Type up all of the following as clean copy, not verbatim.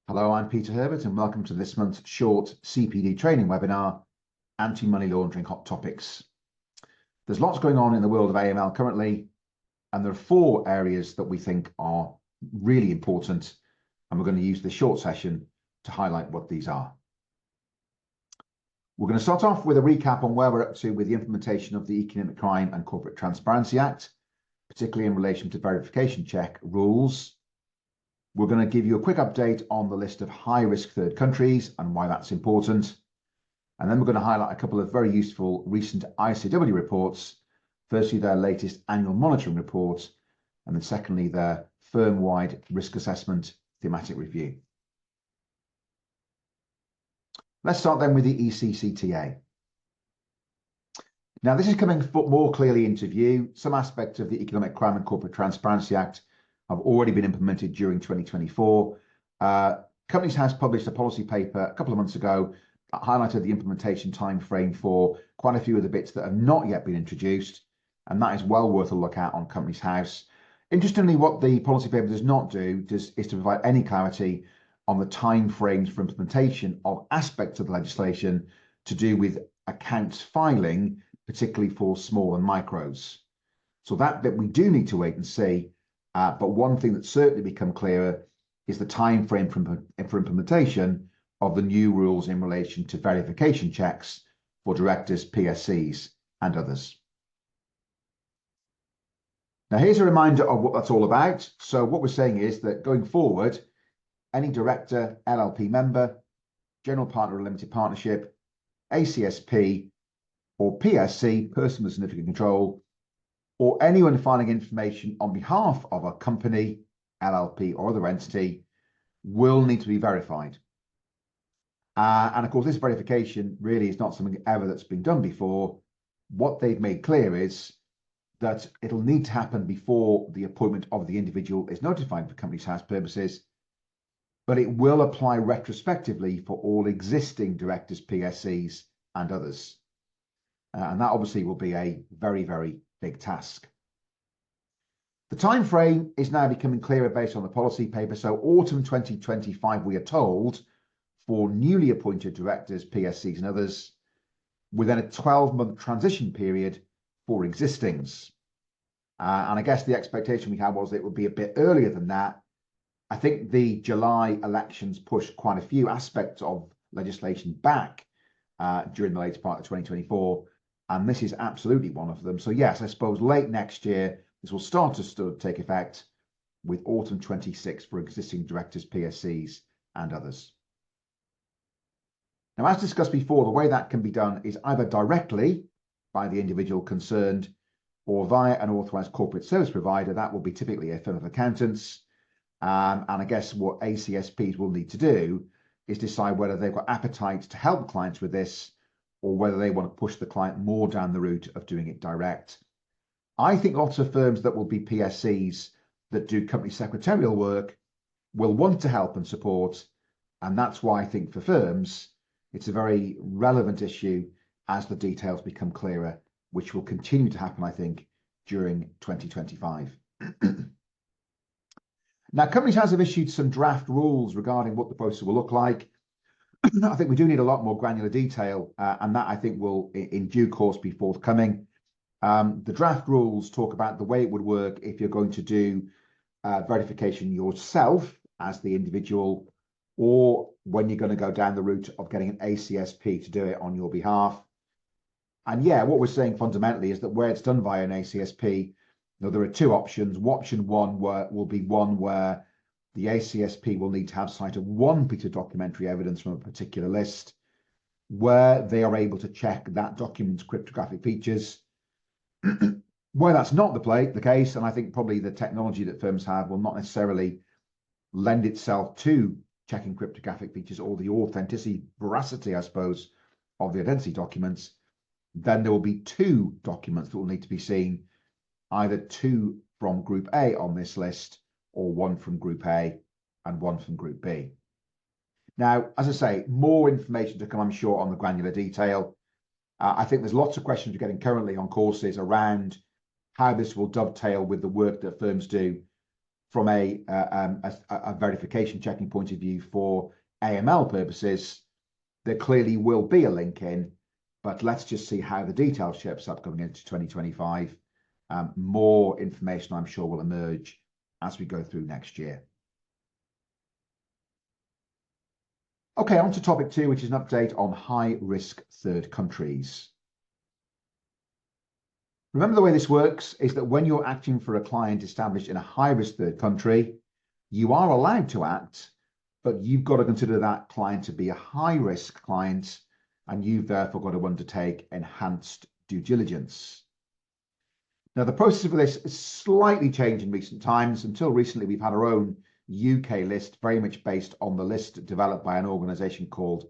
Hello, I'm Peter Herbert and welcome to this month's short CPD training webinar, Anti-Money Laundering Hot Topics. There's lots going on in the world of AML currently, and there are four areas that we think are really important, and we're going to use this short session to highlight what these are. We're going to start off with a recap on where we're up to with the implementation of the Economic Crime and Corporate Transparency Act, particularly in relation to verification check rules. We're going to give you a quick update on the list of high-risk third countries and why that's important. And then we're going to highlight a couple of very useful recent ICW reports. Firstly, their latest annual monitoring report, and then secondly, their firm-wide risk assessment thematic review. Let's start then with the ECCTA. Now, this is coming more clearly into view. Some aspects of the Economic Crime and Corporate Transparency Act have already been implemented during 2024. Companies House published a policy paper a couple of months ago that highlighted the implementation timeframe for quite a few of the bits that have not yet been introduced, and that is well worth a look at on Companies House. Interestingly, what the policy paper does not do is to provide any clarity on the timeframes for implementation of aspects of the legislation to do with accounts filing, particularly for small and micros. So that bit we do need to wait and see. But one thing that's certainly become clearer is the time frame for implementation of the new rules in relation to verification checks for directors, PSCs, and others. Now, here's a reminder of what that's all about. So what we're saying is that going forward, any director, LLP member, general partner or limited partnership, ACSP, or PSC, person with significant control, or anyone filing information on behalf of a company, LLP, or other entity will need to be verified. And of course, this verification really is not something ever that's been done before. What they've made clear is that it'll need to happen before the appointment of the individual is notified for Companies House purposes, but it will apply retrospectively for all existing directors, PSCs, and others. And that obviously will be a very, very big task. The time frame is now becoming clearer based on the policy paper. So autumn 2025, we are told, for newly appointed directors, PSCs and others, within a 12-month transition period for existings. And I guess the expectation we had was it would be a bit earlier than that. I think the July elections pushed quite a few aspects of legislation back during the later part of 2024. And this is absolutely one of them. So yes, I suppose late next year, this will start to take effect with autumn 26 for existing directors, PSCs, and others. Now, as discussed before, the way that can be done is either directly by the individual concerned or via an authorised corporate service provider. That will be typically a firm of accountants. And I guess what ACSPs will need to do is decide whether they've got appetite to help clients with this, or whether they want to push the client more down the route of doing it direct. I think lots of firms that will be PSCs that do company secretarial work will want to help and support. And that's why I think for firms, it's a very relevant issue as the details become clearer, which will continue to happen, I think, during 2025. Now, Companies House have issued some draft rules regarding what the process will look like. I think we do need a lot more granular detail, and that I think will in due course be forthcoming. The draft rules talk about the way it would work if you're going to do verification yourself as the individual, or when you're going to go down the route of getting an ACSP to do it on your behalf. And yeah, what we're saying fundamentally is that where it's done via an ACSP, there are two options. Option one will be one where the ACSP will need to have sight of one piece of documentary evidence from a particular list, where they are able to check that document's cryptographic features. Where that's not the case, and I think probably the technology that firms have will not necessarily lend itself to checking cryptographic features or the authenticity, veracity, I suppose, of the identity documents, then there will be two documents that will need to be seen, either two from Group A on this list, or one from Group A and one from Group B. Now, as I say, more information to come, I'm sure, on the granular detail. I think there's lots of questions we're getting currently on courses around how this will dovetail with the work that firms do from a verification checking point of view for AML purposes, there clearly will be a link in, but let's just see how the detail shapes up going into 2025. More information, I'm sure, will emerge as we go through next year. Okay, on to topic 2, which is an update on high-risk third countries. Remember, the way this works is that when you're acting for a client established in a high-risk third country, you are allowed to act, but you've got to consider that client to be a high-risk client, and you've therefore got to undertake enhanced due diligence. Now, the process for this has slightly changed in recent times. Until recently, we've had our own UK list, very much based on the list developed by an organisation called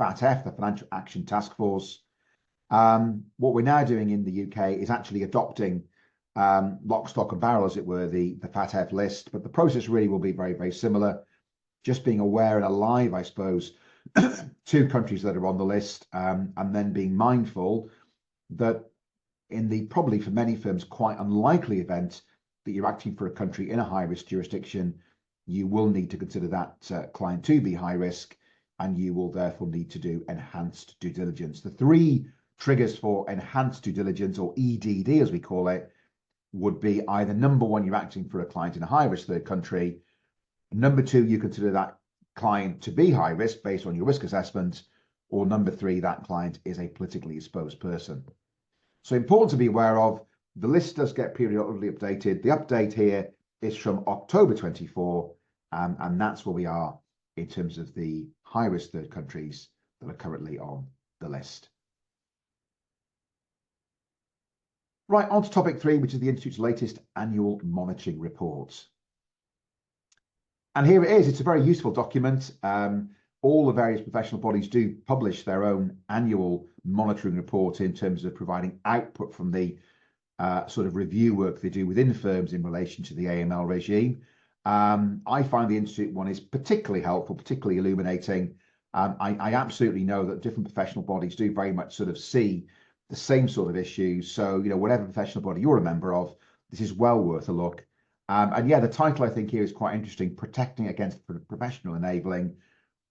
FATF, the Financial Action Task Force. What we're now doing in the UK is actually adopting lock, stock and barrel, as it were, the FATF list, but the process really will be very, very similar. Just being aware and alive, I suppose, to countries that are on the list, and then being mindful that in the probably for many firms quite unlikely event that you're acting for a country in a high-risk jurisdiction, you will need to consider that client to be high risk, and you will therefore need to do enhanced due diligence. The 3 triggers for enhanced due diligence, or EDD as we call it, would be either number 1, you're acting for a client in a high-risk third country. Number 2, you consider that client to be high risk based on your risk assessment, or number 3, that client is a politically exposed person. So important to be aware of. The list does get periodically updated. The update here is from October 24, and that's where we are in terms of the high-risk third countries that are currently on the list. Right, on to topic 3, which is the Institute's latest annual monitoring report. And here it is. It's a very useful document. All the various professional bodies do publish their own annual monitoring report in terms of providing output from the sort of review work they do within firms in relation to the AML regime. I find the Institute one is particularly helpful, particularly illuminating. I absolutely know that different professional bodies do very much sort of see the same sort of issues. So, you know, whatever professional body you're a member of, this is well worth a look. And yeah, the title I think here is quite interesting: Protecting Against Professional Enabling.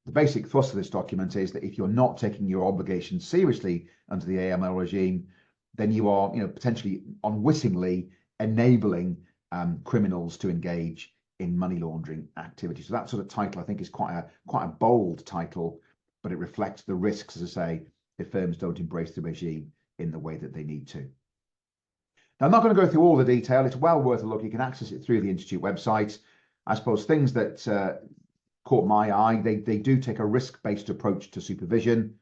The basic thrust of this document is that if you're not taking your obligations seriously under the AML regime, then you are, you know, potentially unwittingly enabling criminals to engage in money laundering activities. So that sort of title I think is quite a bold title, but it reflects the risks, as I say, if firms don't embrace the regime in the way that they need to. Now, I'm not going to go through all the detail. It's well worth a look. You can access it through the Institute website. I suppose things that caught my eye, they do take a risk-based approach to supervision.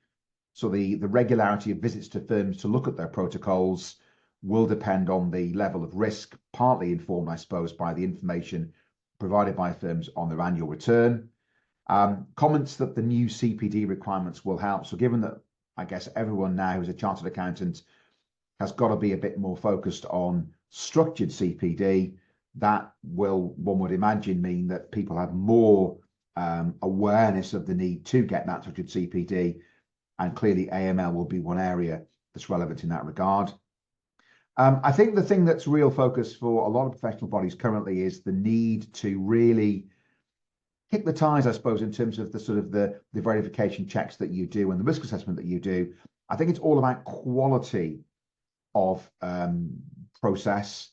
So the regularity of visits to firms to look at their protocols will depend on the level of risk, partly informed, I suppose, by the information provided by firms on their annual return. Comments that the new CPD requirements will help. So given that, I guess, everyone now who's a chartered accountant has got to be a bit more focused on structured CPD, that will, one would imagine, mean that people have more awareness of the need to get that structured CPD, and clearly AML will be one area that's relevant in that regard. I think the thing that's real focus for a lot of professional bodies currently is the need to really kick the tires, I suppose, in terms of the sort of the verification checks that you do and the risk assessment that you do. I think it's all about quality of process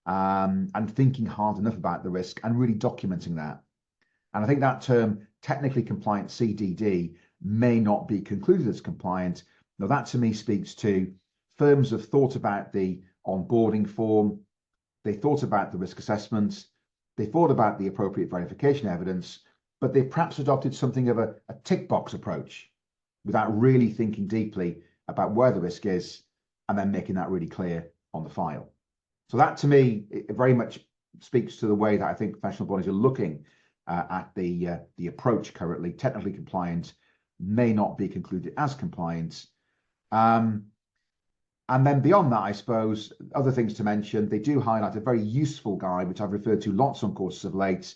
and thinking hard enough about the risk and really documenting that. And I think that term, technically compliant CDD, may not be concluded as compliant. Now, that to me speaks to firms have thought about the onboarding form, they thought about the risk assessments, they thought about the appropriate verification evidence, but they perhaps adopted something of a tick box approach without really thinking deeply about where the risk is and then making that really clear on the file. So that to me, it very much speaks to the way that I think professional bodies are looking at the approach currently. Technically compliant may not be concluded as compliant. And then beyond that, I suppose, other things to mention, they do highlight a very useful guide, which I've referred to lots on courses of late,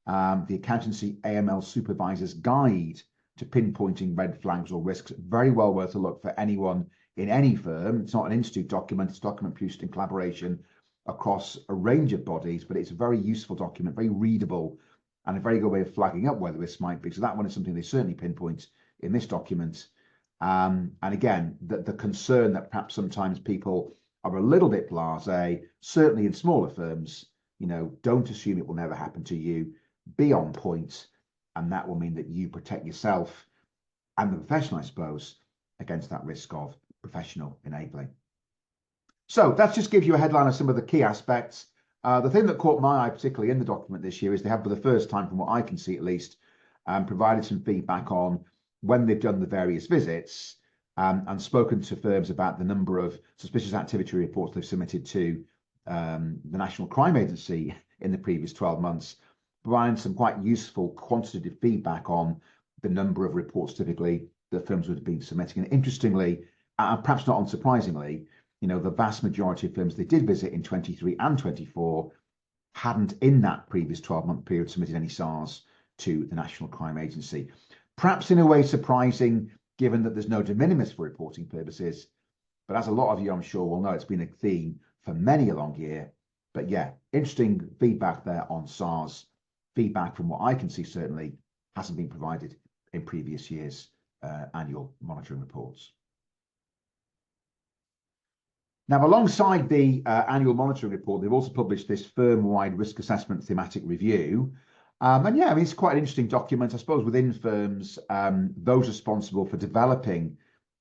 the Accountancy AML Supervisor's Guide to Pinpointing Red Flags or Risks. Very well worth a look for anyone in any firm. It's not an institute document, it's a document produced in collaboration across a range of bodies, but it's a very useful document, very readable, and a very good way of flagging up whether this might be. So that one is something they certainly pinpoint in this document. And again, the concern that perhaps sometimes people are a little bit blasé, certainly in smaller firms, don't assume it will never happen to you. Be on point, and that will mean that you protect yourself and the professional, I suppose, against that risk of professional enabling. So that just gives you a headline of some of the key aspects. The thing that caught my eye, particularly in the document this year, is they have, for the first time, from what I can see at least, provided some feedback on when they've done the various visits and spoken to firms about the number of suspicious activity reports they've submitted to the National Crime Agency in the previous 12 months, providing some quite useful quantitative feedback on the number of reports typically that firms would have been submitting. And interestingly, and perhaps not unsurprisingly, the vast majority of firms they did visit in 23 and 24 hadn't in that previous 12-month period submitted any SARS to the National Crime Agency. Perhaps in a way surprising, given that there's no de minimis for reporting purposes. But as a lot of you, I'm sure, will know, it's been a theme for many a long year. But yeah, interesting feedback there on SARS. Feedback from what I can see certainly hasn't been provided in previous years' annual monitoring reports. Now, alongside the annual monitoring report, they've also published this firm-wide risk assessment thematic review. And yeah, I mean, it's quite an interesting document, I suppose, within firms, those responsible for developing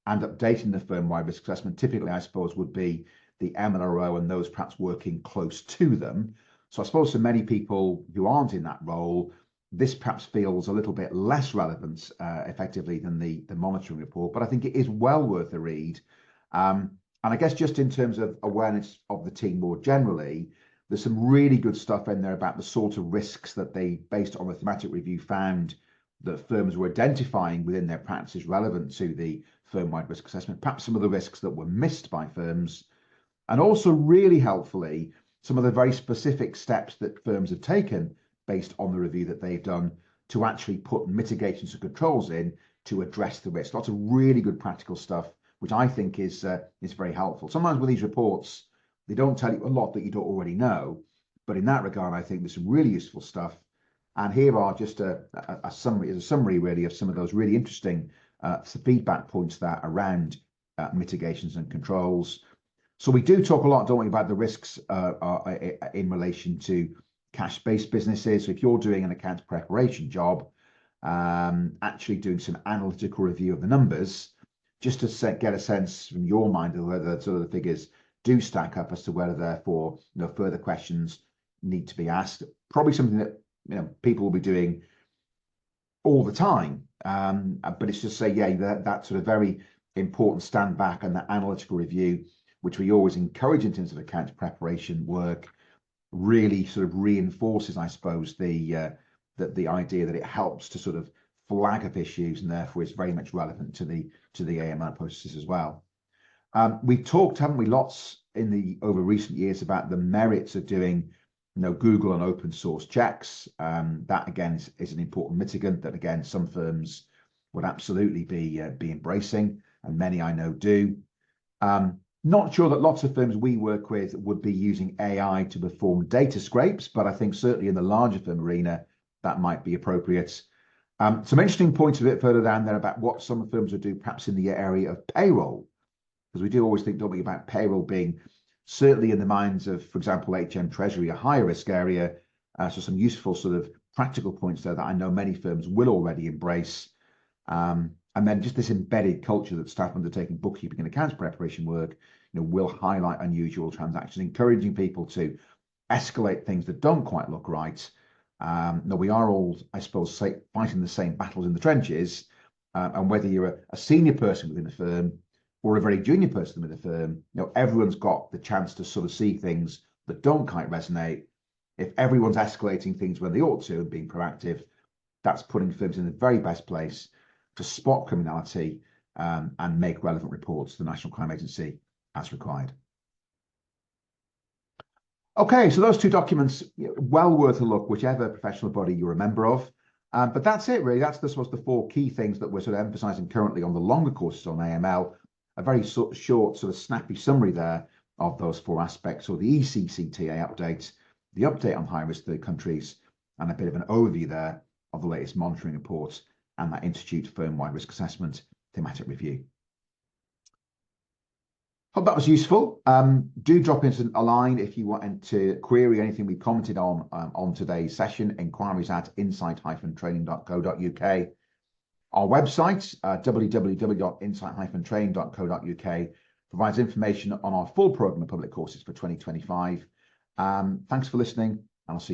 and updating the firm-wide risk assessment, typically, I suppose, would be the MLRO and those perhaps working close to them. So I suppose for many people who aren't in that role, this perhaps feels a little bit less relevant effectively than the monitoring report, but I think it is well worth a read. And I guess just in terms of awareness of the team more generally, there's some really good stuff in there about the sort of risks that they, based on the thematic review, found that firms were identifying within their practices relevant to the firm-wide risk assessment, perhaps some of the risks that were missed by firms, and also really helpfully, some of the very specific steps that firms have taken based on the review that they've done to actually put mitigations and controls in to address the risk. Lots of really good practical stuff, which I think is very helpful. Sometimes with these reports, they don't tell you a lot that you don't already know, but in that regard, I think there's some really useful stuff. And here are just a summary really of some of those really interesting feedback points that around mitigations and controls. So we do talk a lot, don't we, about the risks in relation to cash-based businesses. So if you're doing an accounts preparation job, actually doing some analytical review of the numbers, just to get a sense from your mind of whether sort of the figures do stack up as to whether therefore further questions need to be asked. Probably something that people will be doing all the time, but it's just say, yeah, that sort of very important stand back and that analytical review, which we always encourage in terms of accounts preparation work, really sort of reinforces, I suppose, the idea that it helps to sort of flag up issues, and therefore is very much relevant to the AML processes as well. We've talked, haven't we, lots over recent years about the merits of doing Google and open source checks. That again is an important mitigant that again some firms would absolutely be embracing, and many I know do. Not sure that lots of firms we work with would be using AI to perform data scrapes, but I think certainly in the larger firm arena that might be appropriate. Some interesting points a bit further down there about what some firms would do perhaps in the area of payroll, because we do always think, don't we, about payroll being certainly in the minds of, for example, HM Treasury, a higher risk area. So some useful sort of practical points there that I know many firms will already embrace. And then just this embedded culture that staff undertaking bookkeeping and accounts preparation work, will highlight unusual transactions, encouraging people to escalate things that don't quite look right. Now we are all, I suppose, fighting the same battles in the trenches, and whether you're a senior person within a firm or a very junior person within a firm, everyone's got the chance to sort of see things that don't quite resonate. If everyone's escalating things when they ought to and being proactive, that's putting firms in the very best place to spot criminality and make relevant reports to the National Crime Agency as required. Okay, so those two documents, well worth a look, whichever professional body you're a member of. But that's it, really. That's the four key things that we're sort of emphasising currently on the longer courses on AML. A very short, sort of snappy summary there of those 4 aspects. So the ECCTA update, the update on high-risk third countries, and a bit of an overview there of the latest monitoring reports and that Institute firm-wide risk assessment thematic review. Hope that was useful. Do drop into a line if you want to query anything we commented on today's session. Inquiries@insight-training.co.uk. Our website, www.insight-training.co.uk, provides information on our full programme of public courses for 2025. Thanks for listening, and I'll see you